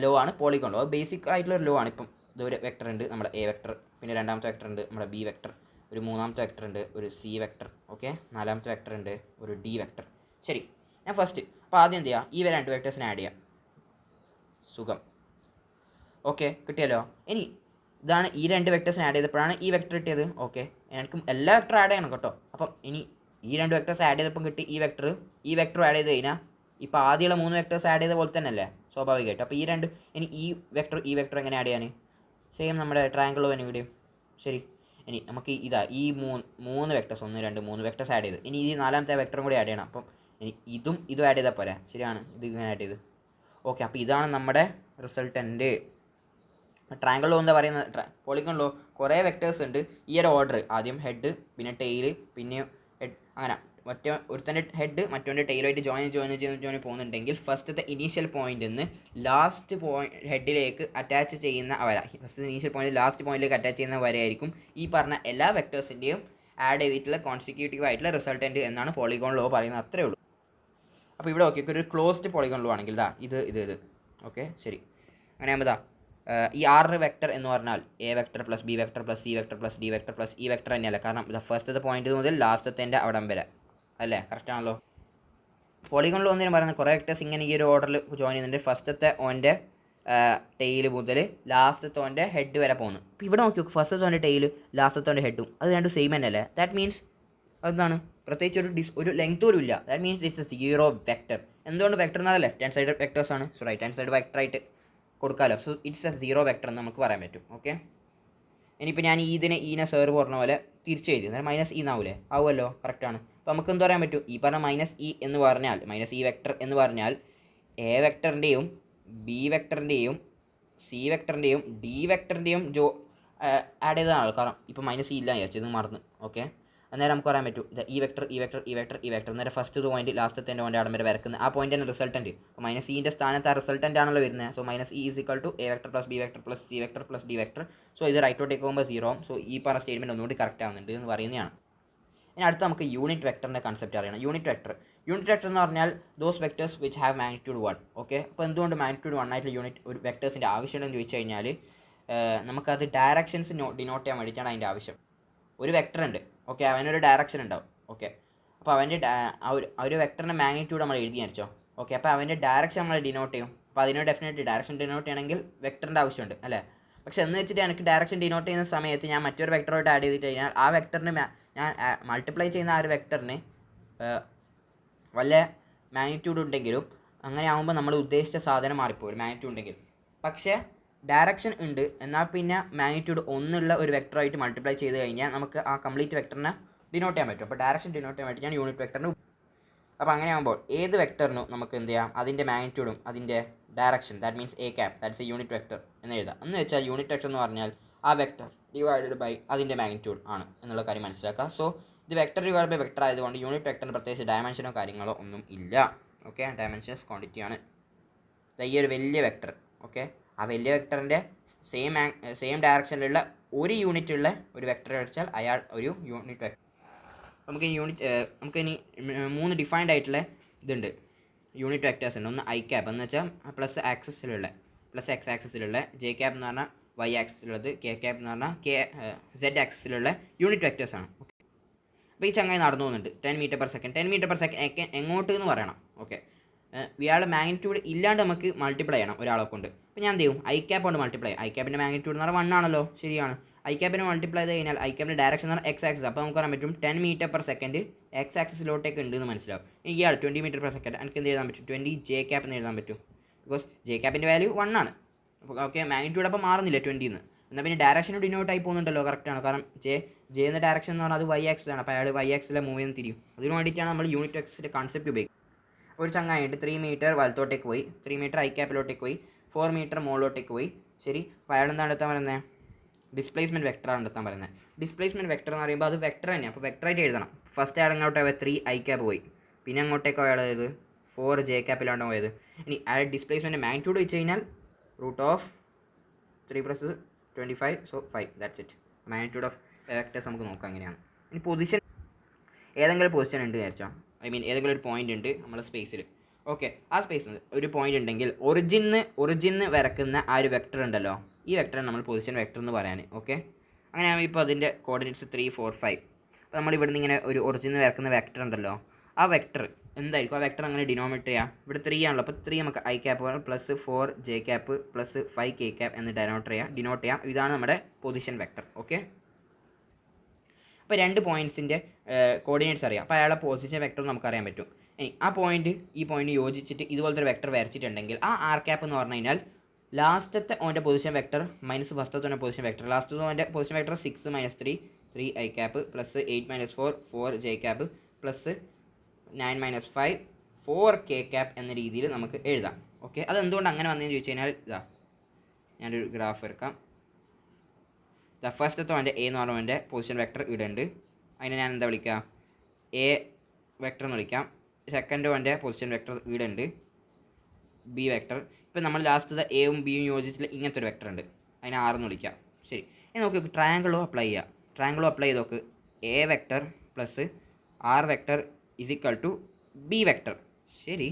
ലോ ആണ് പോളിഗോൺ ലോ. ബേസിക് ആയിട്ടുള്ള ഒരു ലോ ആണ്. ഇപ്പം ഇതൊരു വെക്ടർ ഉണ്ട്, നമ്മുടെ എ വെക്ടർ, പിന്നെ രണ്ടാമത്തെ വെക്ടർ ഉണ്ട് നമ്മുടെ ബി വെക്ടർ, ഒരു മൂന്നാമത്തെ വെക്ടർ ഉണ്ട് ഒരു സി വെക്ടർ, ഓക്കെ, നാലാമത്തെ വെക്ടർ ഉണ്ട് ഒരു ഡി വെക്ടർ. ശരി, ഞാൻ ഫസ്റ്റ് അപ്പോൾ ആദ്യം എന്ത് ചെയ്യുക, ഈ 2 വെക്ടേഴ്സിനെ ആഡ് ചെയ്യാം. സുഖം. ഓക്കെ, കിട്ടിയല്ലോ. ഇനി ഇതാണ് ഈ 2 വെക്ടേഴ്സിനെ ആഡ് ചെയ്തപ്പോഴാണ് ഈ വെക്ടർ കിട്ടിയത്. ഓക്കെ, എനിക്കും എല്ലാ വെക്ടറും ആഡ് ചെയ്യണം കേട്ടോ. അപ്പം ഇനി ഈ 2 വെക്ടേഴ്സ് ആഡ് ചെയ്തപ്പം കിട്ടി ഈ വെക്ടർ ആഡ് ചെയ്ത് കഴിഞ്ഞാൽ ഇപ്പോൾ ആദ്യമുള്ള 3 വെക്ടേഴ്സ് ആഡ് ചെയ്ത പോലെ തന്നെ അല്ലേ സ്വാഭാവികമായിട്ട്. അപ്പോൾ ഇനി ഈ വെക്ടർ എങ്ങനെ ആഡ് ചെയ്യാൻ, സെയിം നമ്മുടെ ട്രയാങ്കിൾ തന്നെ ഇവിടെയും. ശരി, ഇനി നമുക്ക് ഈ 3 വെക്ടേഴ്സ് 1 2 3 വെക്ടേഴ്സ് ആഡ് ചെയ്ത് ഇനി ഈ 4ാമത്തെ വെക്ടറും കൂടി ആഡ് ചെയ്യണം. അപ്പം ഇനി ഇതും ആഡ് ചെയ്താൽ പോരാ. ശരിയാണ്, ഇത് ഇങ്ങനെ ആഡ് ചെയ്ത്. ഓക്കെ, അപ്പോൾ ഇതാണ് നമ്മുടെ റിസൾട്ടൻറ്റ്. ട്രയാങ്കിൾ ലോ എന്താ പറയുന്നത്, പോളിഗോൺ ലോ കുറേ വെക്ടേഴ്സ് ഉണ്ട്. ഈ ഒരു ഓർഡർ ആദ്യം ഹെഡ്, പിന്നെ ടെയിൽ, പിന്നെ ഹെഡ്, അങ്ങനെ ഒരുത്തൻ്റെ ഹെഡ് മറ്റൊൻ്റെ ടെയിലായിട്ട് ജോയിൻ പോകുന്നുണ്ടെങ്കിൽ ഫസ്റ്റത്തെ ഇനീഷ്യൽ പോയിന്റിൽ നിന്ന് ലാസ്റ്റ് ഹെഡിലേക്ക് അറ്റാച്ച് ചെയ്യുന്ന ഫസ്റ്റ് ഇനീഷ്യൽ പോയിന്റ് ലാസ്റ്റ് പോയിന്റിലേക്ക് അറ്റാച്ച് ചെയ്യുന്ന വരെയായിരിക്കും ഈ പറഞ്ഞ എല്ലാ വെക്ടേഴ്സിൻ്റെയും ആഡ് ചെയ്തിട്ടുള്ള കോൺസിക്യൂട്ടീവ് ആയിട്ടുള്ള റിസൾട്ടൻറ്റ് എന്നാണ് പോളിഗോൺ ലോ പറയുന്നത്. അത്രേ ഉള്ളൂ. അപ്പോൾ ഇവിടെ ഓക്കെ, ഒരു ക്ലോസ്ഡ് പോളിഗോൺ ലോ ആണെങ്കിൽ ഇത് ഓക്കെ. ശരി, അങ്ങനെ ആകുമ്പോൾ ഈ 6 വെക്ടർ എന്ന് പറഞ്ഞാൽ A vector plus B vector plus C vector plus D vector plus ഈ വെക്ടർ തന്നെയല്ല. കാരണം ഫസ്റ്റത്തെ പോയിന്റ് മുതൽ ലാസ്റ്റത്തെ അവിടം വരെ അല്ലേ, കറക്റ്റ് ആണല്ലോ. പോളിഗോൺ ലോ എന്ന് പറയുന്നത് കുറേ വെക്ടേഴ്സ് ഇങ്ങനെ ഈ ഒരു ഓർഡറിൽ ജോയിൻ ചെയ്യുന്നുണ്ട്. ഫസ്റ്റത്തെ ഓൻ്റെ ടെയിൽ മുതൽ ലാസ്റ്റത്തെ ഓൻ്റെ ഹെഡ് വരെ പോകുന്നു. അപ്പോൾ ഇവിടെ നോക്കി നോക്കും, ഫസ്റ്റത്തെ ഓൻ്റെ ടെയിൽ ലാസ്റ്റത്തെ ഓൻ്റെ ഹെഡും അത് രണ്ടും സെയിം തന്നെ അല്ലേ. ദാറ്റ് മീൻസ് അതാണ് പ്രത്യേകിച്ച് ഒരു ലെങ്ത് പോലും ഇല്ല. That means it's a 0 vector. എന്തുകൊണ്ട് വെക്ടർ എന്ന് പറഞ്ഞാൽ ലെഫ്റ്റ് ഹാൻഡ് സൈഡ് വെക്ടേഴ്സ് ആണ്. സോ റൈറ്റ് ഹാൻഡ് സൈഡ് വെക്ടറായിട്ട് കൊടുക്കാമല്ലോ. സോ ഇറ്റ്സ് എ 0 വെക്ടർ എന്ന് നമുക്ക് പറയാൻ പറ്റും. ഓക്കെ, ഇനിയിപ്പോൾ ഞാൻ ഈനെ സേർ പറഞ്ഞ പോലെ തിരിച്ച് എഴുതി അന്നേരം മൈനസ് ഇ എന്നാവൂലേ, ആവുമല്ലോ, കറക്റ്റാണ്. അപ്പോൾ നമുക്ക് എന്ത് പറയാൻ പറ്റും, ഈ പറഞ്ഞ മൈനസ് ഇ വെക്ടർ എന്ന് പറഞ്ഞാൽ എ വെക്ടറിൻ്റെയും ബി വെക്ടറിൻ്റെയും സി വെക്ടറിൻ്റെയും ഡി വെക്ടറിൻ്റെയും ആഡ് ചെയ്തതാണ്. കാരണം ഇപ്പോൾ മൈനസ് ഇ ഇല്ല വിചാരിച്ചത് മറന്ന്. ഓക്കെ, അന്നേരം നമുക്ക് പറയാൻ പറ്റും ഈ വെക്ടർ അന്നേരം ഫസ്റ്റ് പോയിന്റ് ലാസ്റ്റത്തെ പോയിന്റ് അവിടെ വരെ വരക്കുന്നത് ആ പോയിന്റാണ് റിസൾട്ടൻറ്റ്. അപ്പോൾ മൈനസ് ഇൻ്റെ സ്ഥാനത്ത് ആ റിസൾട്ടൻ്റ് ആണല്ലോ വരുന്നത്. So minus E is equal to A vector plus B vector plus C vector plus D vector. So ഇത് റൈറ്റോട്ടേക്ക് പോകുമ്പോൾ 0. സോ ഈ പറഞ്ഞ സ്റ്റേറ്റ്മെൻറ്റ് ഒന്നുകൂടി കറക്റ്റ് ആവുന്നുണ്ട് എന്ന് പറയുന്നതാണ്. ഇനി അടുത്ത് നമുക്ക് യൂണിറ്റ് വെക്ടറിൻ്റെ കൺസെപ്റ്റ് അറിയണം. യൂണിറ്റ് വെക്ടർ എന്ന് പറഞ്ഞാൽ those vectors which have magnitude 1. Okay, അപ്പോൾ എന്തുകൊണ്ട് മാഗ്നിറ്റ്യൂഡ് 1 ആയിട്ടുള്ള ഒരു വെക്ടേഴ്സിൻ്റെ ആവശ്യമുണ്ടെന്ന് ചോദിച്ചു കഴിഞ്ഞാൽ നമുക്കത് ഡയറക്ഷൻസ് ഡിനോട്ട് ചെയ്യാൻ വേണ്ടിയിട്ടാണ് അതിൻ്റെ ആവശ്യം. ഒരു വെക്ടർ ഉണ്ട്, ഓക്കെ, അവനൊരു ഡയറക്ഷൻ ഉണ്ടാവും. ഓക്കെ, അപ്പോൾ അവൻ്റെ ആ ഒരു വെക്ടറിൻ്റെ മാഗ്നിറ്റ്യൂഡ് നമ്മൾ എഴുതി വെച്ചോ. ഓക്കെ, അപ്പോൾ അവൻ്റെ ഡയറക്ഷൻ നമ്മൾ ഡിനോട്ട് ചെയ്യും. അപ്പോൾ അതിനോട് ഡെഫിനറ്റ്ലി ഡയറക്ഷൻ ഡിനോട്ട് ചെയ്യണമെങ്കിൽ വെക്ടറിൻ്റെ ആവശ്യമുണ്ട് അല്ലേ. പക്ഷേ എന്ന് വെച്ചിട്ട് എനിക്ക് ഡയറക്ഷൻ ഡിനോട്ട് ചെയ്യുന്ന സമയത്ത് ഞാൻ മറ്റൊരു വെക്ടറായിട്ട് ആഡ് ചെയ്തിട്ട് കഴിഞ്ഞാൽ ആ വെക്ടറിന് ഞാൻ മൾട്ടിപ്ലൈ ചെയ്യുന്ന ആ ഒരു വെക്ടറിന് വല്ല മാഗ്നിറ്റ്യൂഡ് ഉണ്ടെങ്കിലും അങ്ങനെ ആകുമ്പോൾ നമ്മൾ ഉദ്ദേശിച്ച സാധനം മാറിപ്പോകും മാഗ്നിറ്റ്യൂഡ് ഉണ്ടെങ്കിൽ. പക്ഷേ ഡയറക്ഷൻ ഉണ്ട് എന്നാൽ പിന്നെ മാഗ്നിറ്റ്യൂഡ് 1 ഉള്ള ഒരു വെക്ടറായിട്ട് മൾട്ടിപ്ലൈ ചെയ്ത് കഴിഞ്ഞാൽ നമുക്ക് ആ കംപ്ലീറ്റ് വെക്ടറിനെ ഡിനോട്ട് ചെയ്യാൻ പറ്റും. അപ്പോൾ ഡയറക്ഷൻ ഡിനോട്ട് ചെയ്യാൻ വേണ്ടി ഞാൻ യൂണിറ്റ് വെക്ടറിന്. അപ്പോൾ അങ്ങനെ ആകുമ്പോൾ ഏത് വെക്ടറിനും നമുക്ക് എന്ത് ചെയ്യാം, അതിൻ്റെ മാഗ്നിറ്റ്യൂഡും അതിൻ്റെ direction that means A cap that's a unit vector എന്ന് എഴുതാം. എന്ന് വെച്ചാൽ യൂണിറ്റ് വെക്ടർ എന്ന് പറഞ്ഞാൽ ആ വെക്ടർ ഡിവൈഡഡ് ബൈ അതിൻ്റെ മാഗ്നിറ്റ്യൂഡ് ആണ് എന്നുള്ള കാര്യം മനസ്സിലാക്കുക. സോ ഇത് വെക്ടർ ഡിവൈഡ് ബൈ വെക്ടർ ആയതുകൊണ്ട് യൂണിറ്റ് വെക്ടറിന് പ്രത്യേകിച്ച് ഡയമെൻഷനോ കാര്യങ്ങളോ ഒന്നും ഇല്ല. ഓക്കെ, ഡയമെൻഷൻസ് ക്വാണ്ടിറ്റിയാണ്. ഈ ഒരു വലിയ വെക്ടർ, ഓക്കെ, ആ വലിയ വെക്ടറിൻ്റെ സെയിം ഡയറക്ഷനിലുള്ള ഒരു യൂണിറ്റ് ഉള്ള ഒരു വെക്ടർ അടിച്ചാൽ അയാൾ ഒരു യൂണിറ്റ് വെക്ടർ. നമുക്കിനി 3 ഡിഫൈൻഡ് ആയിട്ടുള്ള ഇതുണ്ട് യൂണിറ്റ് വെക്ടേഴ്സ് ഉണ്ട്. ഒന്ന് ഐ ക്യാപ്പ് എന്ന് വെച്ചാൽ പ്ലസ് എക്സ് ആക്സിസിലുള്ള, ജെ ക്യാപ്പ് എന്ന് പറഞ്ഞാൽ വൈ ആക്സിസിലുള്ളത്, കെ ക്യാപ്പ് എന്ന് പറഞ്ഞാൽ സെഡ് ആക്സിസിലുള്ള യൂണിറ്റ് വെക്ടേഴ്സാണ്. അപ്പോൾ ഈ ചങ്ങായി നടന്നു പോകുന്നുണ്ട് 10 metre per second. 10 metre per second എങ്ങോട്ട് എന്ന് പറയണം. ഓക്കെ, ഇയാളുടെ മാഗ്നിറ്റ്യൂഡ് ഇല്ലാണ്ട് നമുക്ക് മൾട്ടിപ്ലൈ ചെയ്യണം ഒരാളെ കൊണ്ട്. അപ്പോൾ ഞാൻ എന്ത് ചെയ്യും, ഐ ക്യാപ്പ് കൊണ്ട് മൾട്ടിപ്ലൈ. ഐ ക്യാപ്പിൻ്റെ മാഗ്നിറ്റ്യൂഡ് എന്ന് പറഞ്ഞാൽ 1 ആണല്ലോ, ശരിയാണ്. ഐ ക്യാപ്പിനെ മൾട്ടിപ്ലൈ ചെയ്ത് കഴിഞ്ഞാൽ ഐ ക്യാപ്പിൻ്റെ ഡയറക്ഷൻ എന്ന് പറഞ്ഞാൽ എക്സ് ആക്സിസ്. അപ്പോൾ നമുക്ക് പറയാൻ പറ്റും 10 മീറ്റർ പെർ സെക്കൻഡ് എക്സ് ആക്സിസിലോട്ടേക്ക് ഉണ്ട് എന്ന് മനസ്സിലാവും. എനിക്ക് ഇയാൾ 20 മീറ്റർ പെർ സെക്കൻഡ് എനിക്ക് എന്ത് എഴുതാൻ പറ്റും, 20 ജെ ക്യാപ്പ് എന്ന് എഴുതാൻ പറ്റും. ബിക്കോസ് ജെ ക്യാപ്പിൻ്റെ വാല്യൂ 1 ആണ്. അപ്പോൾ ഓക്കെ, മാഗ്നിറ്റ്യൂഡ് അപ്പോൾ മാറുന്നില്ല 20 എന്ന്. എന്നാൽ പിന്നെ ഡയറക്ഷൻ ഡിനോട്ട് ആയി പോകുന്നുണ്ടല്ലോ, കറക്റ്റാണ്. കാരണം ജെ എന്ന ഡയറക്ഷൻ എന്ന് പറഞ്ഞാൽ അത് വൈ ആക്സിസ് ആണ്. അപ്പോൾ അയാൾ വൈ ആക്സിലെ മൂവ് ചെയ്യുന്ന തിരിയും. അതിന് വേണ്ടിയിട്ടാണ് നമ്മൾ യൂണിറ്റ് എക്സിൻ്റെ കൺസെപ്റ്റ് ഉപയോഗിക്കുന്നത്. ഒരു ചങ്ങായിട്ട് 3 മീറ്റർ വലത്തോട്ടേക്ക് പോയി, 3 മീറ്റർ ഐ ക്യാപ്പിലോട്ടേക്ക് പോയി, 4 മീറ്റർ മുകളിലോട്ടേക്ക് പോയി. ശരി, അപ്പോൾ അയാൾ എന്താണ് എടുത്താൽ പറയുന്നത്, ഡിസ്പ്ലേസ്മെൻറ്റ് വെക്ടറാണ് എടുത്താൻ പറയുന്നത്. ഡിസ്പ്ലേസ്മെൻറ്റ് വെക്ടർ എന്ന് പറയുമ്പോൾ അത് വെക്ടർ തന്നെയാണ്. അപ്പോൾ വെക്ടറായിട്ട് എഴുതണം. ഫസ്റ്റ് അയാൾ അങ്ങോട്ട് 3 ഐ ക്യാപ്പ് പോയി, പിന്നെ അങ്ങോട്ടേക്കോ അയാൾ ഇത് 4 ജെ ക്യാപ്പിലാണ് പോയത്. ഇനി അയാൾ ഡിസ്പ്ലേസ്മെൻറ്റ് മാഗ്നിറ്റ്യൂഡ് വെച്ച് കഴിഞ്ഞാൽ √3 + 25 so 5, that's it. Magnitude of vectors നമുക്ക് നോക്കാം എങ്ങനെയാണ്. ഇനി പൊസിഷൻ, ഏതെങ്കിലും പൊസിഷൻ ഉണ്ട് വിചാരിച്ചോ, ഐ മീൻ ഏതെങ്കിലും ഒരു പോയിന്റ് ഉണ്ട് നമ്മുടെ സ്പേസിൽ. ഓക്കെ, ആ സ്പേസിൽ ഒരു പോയിന്റ് ഉണ്ടെങ്കിൽ ഒറിജിന് വരക്കുന്ന ആ ഒരു വെക്ടർ ഉണ്ടല്ലോ, ഈ വെക്ടറാണ് നമ്മൾ പൊസിഷൻ വെക്ടർ എന്ന് പറയാൻ. ഓക്കെ, അങ്ങനെയാകുമ്പോൾ ഇപ്പോൾ അതിൻ്റെ കോർഡിനേറ്റ്സ് 3, 4, 5. അപ്പോൾ നമ്മൾ ഇവിടുന്ന് ഇങ്ങനെ ഒരു ഒറിജിന് വരക്കുന്ന വെക്ടർ ഉണ്ടല്ലോ, ആ വെക്ടർ എന്തായിരിക്കും, ആ വെക്ടർ അങ്ങനെ ഡിനോമിനേറ്റ് ചെയ്യാം. ഇവിടെ 3 ആണല്ലോ, അപ്പോൾ 3 നമുക്ക് I cap +4 J cap +5 K cap എന്ന് ഡിനോട്ട് ചെയ്യാം. ഇതാണ് നമ്മുടെ പൊസിഷൻ വെക്ടർ. ഓക്കെ, അപ്പോൾ 2 പോയിൻറ്റ്സിൻ്റെ കോർഡിനേറ്റ്സ് അറിയാം. അപ്പോൾ അയാളെ പൊസിഷൻ വെക്ടർ നമുക്ക് അറിയാൻ പറ്റും. ഇനി ആ പോയിന്റ് ഈ പോയിന്റ് യോജിച്ചിട്ട് ഇതുപോലത്തെ ഒരു വെക്ടർ വരച്ചിട്ടുണ്ടെങ്കിൽ ആ ആർ ക്യാപ്പ് എന്ന് പറഞ്ഞു കഴിഞ്ഞാൽ ലാസ്റ്റത്തെ ഓൻ്റെ പൊസിഷൻ വെക്ടർ മൈനസ് ഫസ്റ്റത്തെ ഓൻ്റെ പൊസിഷൻ വെക്ടർ. ലാസ്റ്റത്തെ ഓൻ്റെ position vector 6 - 3 3 I cap +8 - 4 4 J cap +9 - 5 4 K cap എന്ന രീതിയിൽ നമുക്ക് എഴുതാം. ഓക്കെ, അതെന്തുകൊണ്ട് അങ്ങനെ വന്നതെന്ന് ചോദിച്ചു കഴിഞ്ഞാൽ ഇതാ ഞാനൊരു ഗ്രാഫ് എടുക്കാം. ഫസ്റ്റത്തെ അവൻ്റെ എ എന്ന് പറഞ്ഞവൻ്റെ പൊസിഷൻ വെക്ടർ ഇവിടെ ഉണ്ട്. അതിനെ ഞാൻ എന്താ വിളിക്കുക, എ വെക്ടർ എന്ന് വിളിക്കാം. സെക്കൻഡ് അവൻ്റെ പൊസിഷൻ വെക്ടർ ഇവിടെ ഉണ്ട്, ബി വെക്ടർ. ഇപ്പം നമ്മൾ ലാസ്റ്റത്തെ എയും ബിയും യോജിച്ചിട്ട് ഇങ്ങനത്തെ ഒരു വെക്ടർ ഉണ്ട്, അതിനെ ആർ എന്ന് വിളിക്കാം. ശരി, ഇനി നോക്കി ട്രയാങ്കിളോ അപ്ലൈ ചെയ്യുക. ട്രയാങ്കിളോ അപ്ലൈ ചെയ്ത് നോക്ക്, A vector + R vector = B vector. ശരി,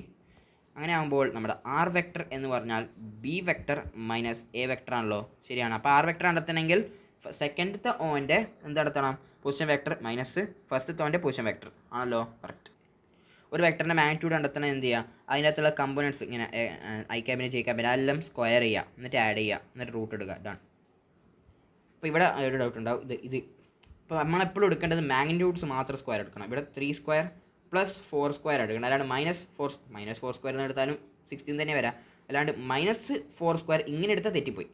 അങ്ങനെ ആകുമ്പോൾ നമ്മുടെ ആർ വെക്ടർ എന്ന് പറഞ്ഞാൽ B vector minus A vector ആണല്ലോ, ശരിയാണ്. അപ്പോൾ ആർ വെക്ടർ കണ്ടെത്തണമെങ്കിൽ സെക്കൻഡത്തെ ഓൻ്റെ എന്ത് നടത്തണം, പൊസിഷൻ വെക്ടർ മൈനസ് ഫസ്റ്റത്തെ ഓൻ്റെ പൊസിഷൻ വെക്ടർ ആണല്ലോ, കറക്റ്റ്. ഒരു വെക്ടറിൻ്റെ മാഗ്നിറ്റ്യൂഡ് കണ്ടെത്തണം എന്ത് ചെയ്യുക, അതിനകത്തുള്ള കമ്പോണൻറ്റ്സ് ഇങ്ങനെ ഐ ക്യാബിന് ജെ ക്യാബിന് എല്ലാം സ്ക്വയർ ചെയ്യുക, എന്നിട്ട് ആഡ് ചെയ്യുക, എന്നിട്ട് റൂട്ട് എടുക്കുക. ഡൺ. അപ്പോൾ ഇവിടെ ഒരു ഡൗട്ട് ഉണ്ടാവും, ഇത് ഇപ്പോൾ നമ്മളെപ്പോഴും എടുക്കേണ്ടത് മാഗ്നിറ്റ്യൂഡ്സ് മാത്രം സ്ക്വയർ എടുക്കണം. ഇവിടെ 3² + 4² എടുക്കണം. അല്ലാണ്ട് -4² എന്ന് എടുത്താലും 16 തന്നെ വരാം. അല്ലാണ്ട് -4² ഇങ്ങനെ എടുത്താൽ തെറ്റിപ്പോയി.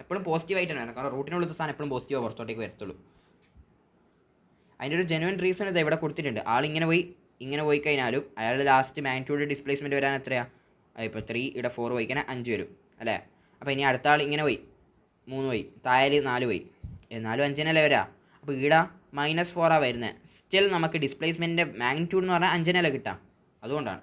എപ്പോഴും പോസിറ്റീവായിട്ടാണ് വരണം, കാരണം റൂട്ടിനുള്ളിൽ സാധനം എപ്പോഴും പോസിറ്റീവ് പുറത്തോട്ടേക്ക് വരത്തുള്ളൂ. അതിൻ്റെ ഒരു ജെനുവൻ റീസൺ ഇത് ഇവിടെ കൊടുത്തിട്ടുണ്ട്. ആളിങ്ങനെ പോയി കഴിഞ്ഞാലും അയാളുടെ ലാസ്റ്റ് മാഗ്നിറ്റ്യൂഡ് ഡിസ്പ്ലേസ്മെൻറ്റ് വരാൻ എത്രയാണ്, ഇപ്പോൾ 3 ഇവിടെ 4 പോയി കഴിഞ്ഞാൽ 5 വരും അല്ലേ. അപ്പോൾ ഇനി അടുത്ത ആൾ ഇങ്ങനെ പോയി 3 പോയി, താഴെ 4 പോയി, 4 5 വരാം. അപ്പോൾ ഇവിടെ -4 വരുന്നത്. സ്റ്റിൽ നമുക്ക് ഡിസ്പ്ലേസ്മെൻറ്റിൻ്റെ മാഗ്നിറ്റ്യൂഡ് എന്ന് പറഞ്ഞാൽ 5 കിട്ടാം. അതുകൊണ്ടാണ്.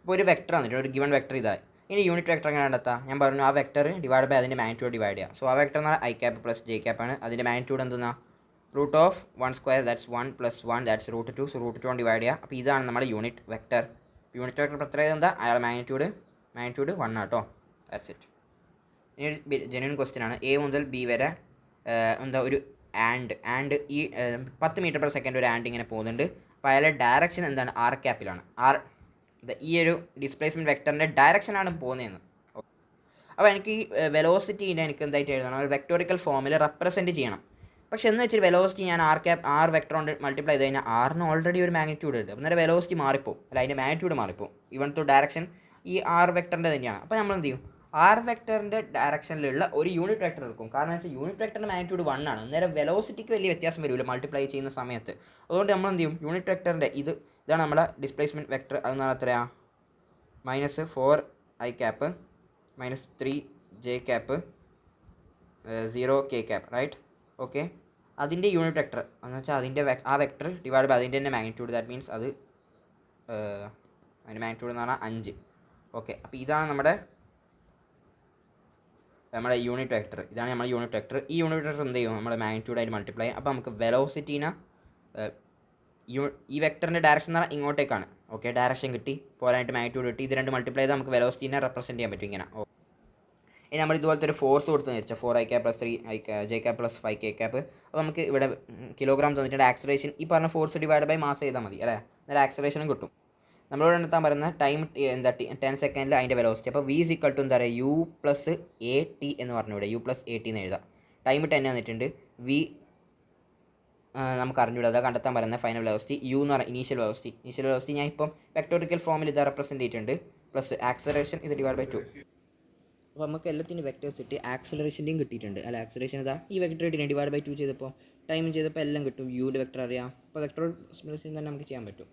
അപ്പോൾ ഒരു വെക്ടർ വന്നിട്ട് ഒരു ഗിവൺ വെക്ടർ ഇതായി. ഇനി യൂണിറ്റ് വെക്ടർ എങ്ങനെ കണ്ടെത്താം, ഞാൻ പറഞ്ഞു ആ വെക്ടർ ഡിവൈഡ് ബൈ അതിൻ്റെ മാഗ്നിറ്റ്യൂഡ് ഡിവൈഡ് ചെയ്യുക. സോ ആ വെക്ടർ എന്ന് പറഞ്ഞാൽ ഐ ക്യാപ്പ് + ജെ ക്യാപ്പ് ആണ്. അതിൻ്റെ മാഗ്നിറ്റ്യൂഡ് എന്തെന്നാ √1² ദാറ്റ്സ് 1 + 1 ദാറ്റ്സ് √2. സോ √2 ഡിവൈഡ് ചെയ്യുക. അപ്പോൾ ഇതാണ് നമ്മുടെ യൂണിറ്റ് വെക്ടർ. യൂണിറ്റ് വെക്ടർ പ്രത്യേകത എന്താ, അയാളുടെ മാഗ്നിറ്റ്യൂഡ് 1 ആട്ടോ, ദാറ്റ്സ് ഇറ്റ്. ഇനി ഒരു ജെന്യൂൻ ക്വസ്റ്റ്യൻ ആണ്. എ മുതൽ ബി വരെ എന്താ ഒരു ആൻഡ് ഈ 10 മീറ്റർ പെർ സെക്കൻഡ് ഒരു ആൻഡ് ഇങ്ങനെ പോകുന്നുണ്ട്. അപ്പോൾ അയാളുടെ ഡയറക്ഷൻ എന്താണ്, ആർ ക്യാപ്പിലാണ്. ഈ ഒരു ഡിസ്പ്ലേസ്മെൻറ്റ് വെക്ടറിൻ്റെ ഡയറക്ഷനാണ് പോകുന്നതെന്ന്. അപ്പോൾ എനിക്ക് ഈ വെലോസിറ്റീനെ എനിക്ക് എന്തായിട്ട് എഴുതണം, ഒരു വെക്ടോറിക്കൽ ഫോമിൽ റെപ്രസെൻറ്റ് ചെയ്യണം. പക്ഷേ എന്ന് വെച്ചാൽ വെലോസിറ്റി ഞാൻ ആർ വെക്ടർ കൊണ്ട് മൾട്ടിപ്ലൈ ചെയ്ത് കഴിഞ്ഞാൽ ആറിന് ഓൾറെഡി ഒരു മാഗ്നിറ്റ്യൂഡ് ഉണ്ട്. അന്നേരം വെലോസിറ്റി മാറിപ്പോവും, അല്ല അതിൻ്റെ മാഗ്നിറ്റ്യൂഡ് മാറിപ്പോവും. ഇവൺ ടു ഡയറക്ഷൻ ഈ ആർ വെക്ടറിൻ്റെ തന്നെയാണ്. അപ്പോൾ നമ്മൾ എന്ത് ചെയ്യും, ആർ വെക്ടറിൻ്റെ ഡയറക്ഷനിലുള്ള ഒരു യൂണിറ്റ് വെക്ടർ എടുക്കും. കാരണം എന്ന് വെച്ചാൽ യൂണിറ്റ് വെക്ടറിൻ്റെ മാഗ്നിറ്റ്യൂഡ് 1 ആണ്. അന്നേരം വെലോസിറ്റിക്ക് വലിയ വ്യത്യാസം വരില്ല മൾട്ടിപ്ലൈ ചെയ്യുന്ന സമയത്ത്. അതുകൊണ്ട് നമ്മൾ എന്ത് ചെയ്യും, യൂണിറ്റ് വെക്ടറിൻ്റെ ഇതാണ് നമ്മുടെ ഡിസ്പ്ലേസ്മെൻറ്റ് വെക്ടർ. അതെന്ന് പറഞ്ഞാൽ എത്രയാണ്, -4 I cap -3 J cap 0 K cap, right. Okay, അതിൻ്റെ യൂണിറ്റ് വെക്ടർ എന്ന് വെച്ചാൽ അതിൻ്റെ ആ വെക്ടർ ഡിവൈഡ് ബൈ അതിൻ്റെ തന്നെ മാഗ്നിറ്റ്യൂഡ്. ദാറ്റ് മീൻസ് അതിൻ്റെ മാഗ്നിറ്റ്യൂഡ് എന്ന് പറഞ്ഞാൽ 5. ഓക്കെ, അപ്പോൾ ഇതാണ് നമ്മുടെ യൂണിറ്റ് വെക്ടർ. ഇതാണ് നമ്മുടെ യൂണിറ്റ് വെക്ടർ. ഈ യൂണിറ്റ് വെക്ടർ എന്ത് ചെയ്യും, നമ്മുടെ മാഗ്നിറ്റ്യൂഡ് ആയിട്ട് മൾട്ടിപ്ലൈ. അപ്പോൾ നമുക്ക് വെലോസിറ്റീനെ ഈ വെക്ടറിൻ്റെ ഡയറക്ഷൻ എന്ന് പറഞ്ഞാൽ ഇങ്ങോട്ടേക്കാണ്. ഓക്കെ, ഡയറക്ഷൻ കിട്ടി, പോരായിട്ട് മാഗ്നിറ്റ്യൂഡ് കിട്ടി. ഇത് രണ്ട് മൾട്ടിപ്ലൈ ചെയ്താൽ നമുക്ക് വെലോസിറ്റീനെ റെപ്രസെൻറ്റ് ചെയ്യാൻ പറ്റും ഇങ്ങനെ. ഇനി നമ്മൾ ഇതുപോലത്തെ ഒരു ഫോഴ്സ് കൊടുത്ത് വെച്ചാൽ 4i + 3i j + 5k അപ്പോൾ നമുക്ക് ഇവിടെ കിലോഗ്രാം തന്നിട്ടുണ്ട്. ആക്സലറേഷൻ ഈ പറഞ്ഞ ഫോഴ്സ് ഡിവൈഡ് ബൈ മാസ് ചെയ്താൽ മതി അല്ലേ, എന്നാൽ ആക്സലറേഷനും കിട്ടും. നമ്മളോട് കണ്ടെത്താൻ പറയുന്ന ടൈം എന്താ 10 സെക്കൻഡിൽ അതിൻ്റെ വെലോസിറ്റി. അപ്പോൾ v = എന്താ പറയുക u + at എന്ന് പറഞ്ഞൂടെ, u + at എന്ന് എഴുതാം. ടൈം 10 തന്നിട്ടുണ്ട്. v നമുക്ക് അറിഞ്ഞൂടാ, അതാ കണ്ടെത്താൻ പറയുന്നത് ഫൈനൽ വെലോസിറ്റി. u എന്ന് പറഞ്ഞാൽ ഇനീഷ്യൽ വെലോസിറ്റി ഞാൻ ഇപ്പം വെക്ടോറിക്കൽ ഫോമിൽ ഇതാ റെപ്രസെൻറ്റ് ചെയ്തിട്ടുണ്ട്. പ്ലസ് ആക്സലറേഷൻ ഇത് ഡിവൈഡ് ബൈ 2. അപ്പോൾ നമുക്ക് എല്ലാത്തിനും വെക്ടേഴ്സ് കിട്ടി, ആക്സലറേഷൻ്റെയും കിട്ടിയിട്ടുണ്ട്. അല്ല ആക്സലറേഷൻ ഇതാ ഈ വെക്ടർ കിട്ടിയിട്ടുണ്ട് ഡിവൈഡ് ബൈ 2 ചെയ്തപ്പോൾ ടൈം ചെയ്തപ്പോൾ എല്ലാം കിട്ടും. യുടെ വെക്ടർ അറിയാം. അപ്പോൾ വെക്ടർ തന്നെ നമുക്ക് ചെയ്യാൻ പറ്റും.